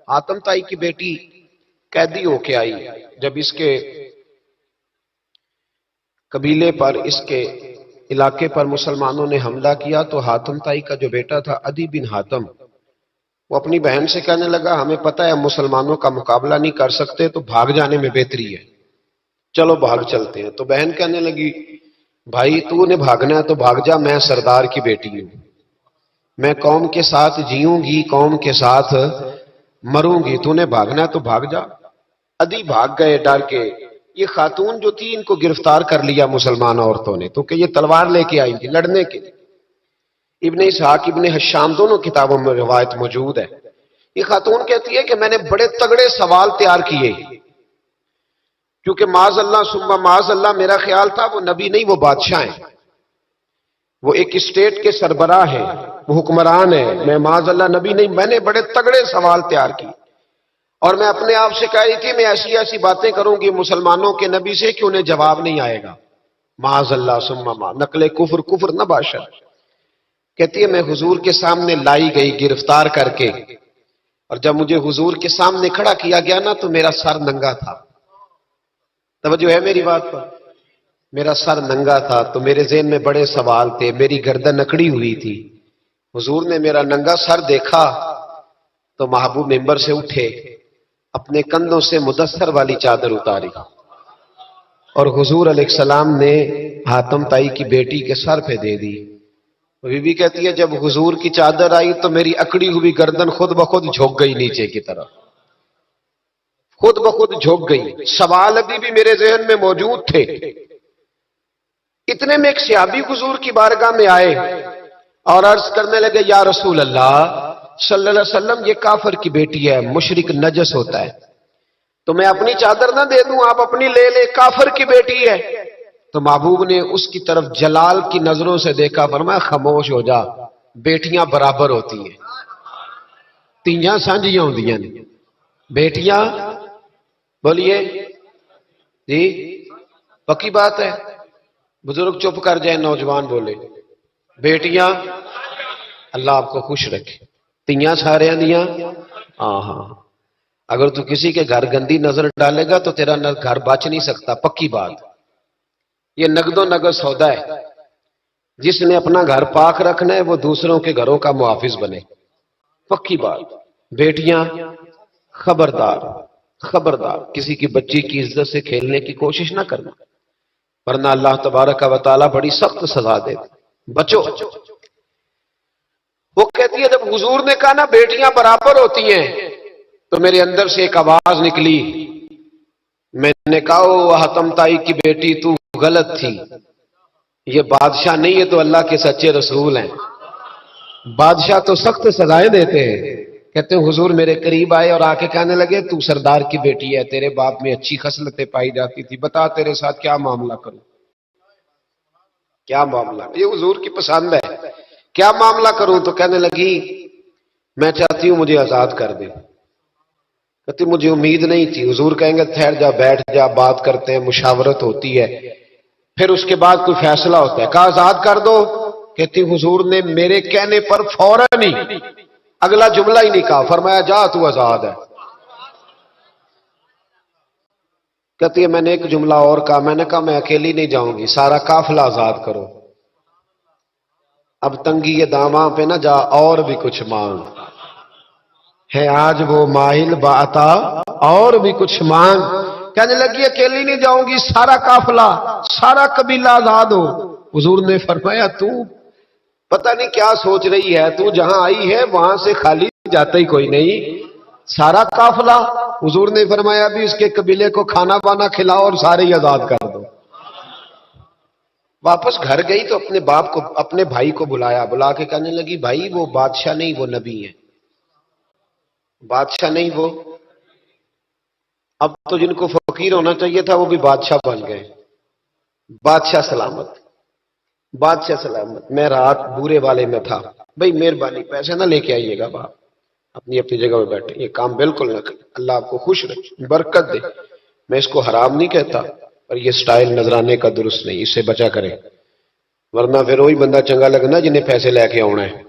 حاتم تائی کی بیٹی قیدی ہو کے آئی، جب اس کے قبیلے پر، اس کے علاقے پر مسلمانوں نے حملہ کیا تو حاتم تائی کا جو بیٹا تھا عدی بن حاتم، وہ اپنی بہن سے کہنے لگا ہمیں پتہ ہے ہم مسلمانوں کا مقابلہ نہیں کر سکتے تو بھاگ جانے میں بہتری ہے، چلو بھاگ چلتے ہیں۔ تو بہن کہنے لگی بھائی تو نے بھاگنا ہے تو بھاگ جا، میں سردار کی بیٹی ہوں، میں قوم کے ساتھ جیوں گی، قوم کے ساتھ مروں گی، تو نے بھاگنا ہے تو بھاگ جا۔ عدی بھاگ گئے ڈر کے۔ یہ خاتون جو تھی ان کو گرفتار کر لیا مسلمان عورتوں نے، تو کہ یہ تلوار لے کے آئی تھی لڑنے کے۔ ابن اسحاق ابن حشام دونوں کتابوں میں روایت موجود ہے۔ یہ خاتون کہتی ہے کہ میں نے بڑے تگڑے سوال تیار کیے، کیونکہ معاذ اللہ ثم معاذ اللہ میرا خیال تھا وہ نبی نہیں، وہ بادشاہ ہیں، وہ ایک اسٹیٹ کے سربراہ ہیں، وہ حکمران ہیں، میں معاذ اللہ نبی نہیں۔ میں نے بڑے تگڑے سوال تیار کیے اور میں اپنے آپ سے کہہ رہی تھی میں ایسی ایسی باتیں کروں گی مسلمانوں کے نبی سے کہ انہیں جواب نہیں آئے گا، معاذ اللہ ثم معاذ، نقل کفر کفر نہ باشد۔ کہتی ہے میں حضور کے سامنے لائی گئی گرفتار کر کے، اور جب مجھے حضور کے سامنے کھڑا کیا گیا نا تو میرا سر ننگا تھا۔ توجہ ہے میری بات پر؟ میرا سر ننگا تھا تو میرے ذہن میں بڑے سوال تھے، میری گردن اکڑی ہوئی تھی۔ حضور نے میرا ننگا سر دیکھا تو محبوب ممبر سے اٹھے، اپنے کندھوں سے مدثر والی چادر اتاری اور حضور علیہ السلام نے حاتم تائی کی بیٹی کے سر پہ دے دی۔ بی بی کہتی ہے جب حضور کی چادر آئی تو میری اکڑی ہوئی گردن خود بخود جھک گئی نیچے کی طرف، خود بخود جھک گئی۔ سوال ابھی بھی میرے ذہن میں موجود تھے۔ اتنے میں ایک صحابی حضور کی بارگاہ میں آئے اور عرض کرنے لگے یا رسول اللہ صلی اللہ علیہ وسلم یہ کافر کی بیٹی ہے، مشرک نجس ہوتا ہے، تو میں اپنی چادر نہ دے دوں، آپ اپنی لے لے، کافر کی بیٹی ہے۔ تو محبوب نے اس کی طرف جلال کی نظروں سے دیکھا، فرمایا خاموش ہو جا، بیٹیاں برابر ہوتی ہیں، تیاں سانجیاں ہوندیاں نے، بیٹیاں بولیے جی پکی بات ہے، بزرگ چپ کر جائیں، نوجوان بولے بیٹیاں، اللہ آپ کو خوش رکھے، تیاں سارے دیاں، ہاں اگر تو کسی کے گھر گندی نظر ڈالے گا تو تیرا گھر بچ نہیں سکتا، پکی بات۔ یہ نقد و نقد سودا ہے، جس نے اپنا گھر پاک رکھنا ہے وہ دوسروں کے گھروں کا محافظ بنے، پکی بات۔ بیٹیاں خبردار خبردار کسی کی بچی کی عزت سے کھیلنے کی کوشش نہ کرنا، ورنہ اللہ تبارک و تعالیٰ بڑی سخت سزا دے، بچو۔ وہ کہتی ہے جب حضور نے کہا نا بیٹیاں برابر ہوتی ہیں تو میرے اندر سے ایک آواز نکلی، میں نے کہا او حاتم تائی کی بیٹی تو غلط تھی، یہ بادشاہ نہیں ہے تو اللہ کے سچے رسول ہیں، بادشاہ تو سخت سزائیں دیتے ہیں۔ کہتے ہیں حضور میرے قریب آئے اور آ کے کہنے لگے تو سردار کی بیٹی ہے، تیرے باپ میں اچھی خصلتیں پائی جاتی تھی، بتا تیرے ساتھ کیا معاملہ کروں، کیا معاملہ، یہ حضور کی پسند ہے، کیا معاملہ کروں؟ تو کہنے لگی میں چاہتی ہوں مجھے آزاد کر دے۔ کہتی مجھے امید نہیں تھی، حضور کہیں گے ٹھہر جا، بیٹھ جا، بات کرتے ہیں، مشاورت ہوتی ہے، پھر اس کے بعد کوئی فیصلہ ہوتا ہے۔ کہا آزاد کر دو۔ کہتی حضور نے میرے کہنے پر فوراً ہی اگلا جملہ ہی نہیں کہا، فرمایا جا تو آزاد ہے۔ کہتی ہے میں نے ایک جملہ اور کہا، میں نے کہا میں اکیلی نہیں جاؤں گی، سارا قافلہ آزاد کرو، اب تنگی یہ داماں پہ نہ جا اور بھی کچھ مانگ، ہے آج وہ ماہل باتا اور بھی کچھ مانگ۔ کہنے لگی اکیلی نہیں جاؤں گی، سارا قافلہ سارا قبیلہ آزاد ہو۔ حضور نے فرمایا تو پتہ نہیں کیا سوچ رہی ہے، تو جہاں آئی ہے وہاں سے خالی جاتا ہی کوئی نہیں، سارا قافلہ۔ حضور نے فرمایا بھی اس کے قبیلے کو کھانا بانا کھلاؤ اور سارے ہی آزاد کر دو۔ واپس گھر گئی تو اپنے باپ کو، اپنے بھائی کو بلایا، بلا کے کہنے لگی بھائی وہ بادشاہ نہیں وہ نبی ہیں، بادشاہ نہیں وہ، اب تو جن کو فقیر ہونا چاہیے تھا وہ بھی بادشاہ بن گئے۔ بادشاہ سلامت، بادشاہ سلامت۔ میں رات بورے والے میں تھا، بھئی مہربانی پیسے نہ لے کے آئیے گا، باپ اپنی اپنی جگہ پہ بیٹھے، یہ کام بالکل نہ کریں، اللہ آپ کو خوش رکھے، برکت دے۔ میں اس کو حرام نہیں کہتا، اور یہ سٹائل نظرانے کا درست نہیں، اس سے بچا کریں، ورنہ پھر وہی بندہ چنگا لگنا جنہیں پیسے لے کے آنا ہے۔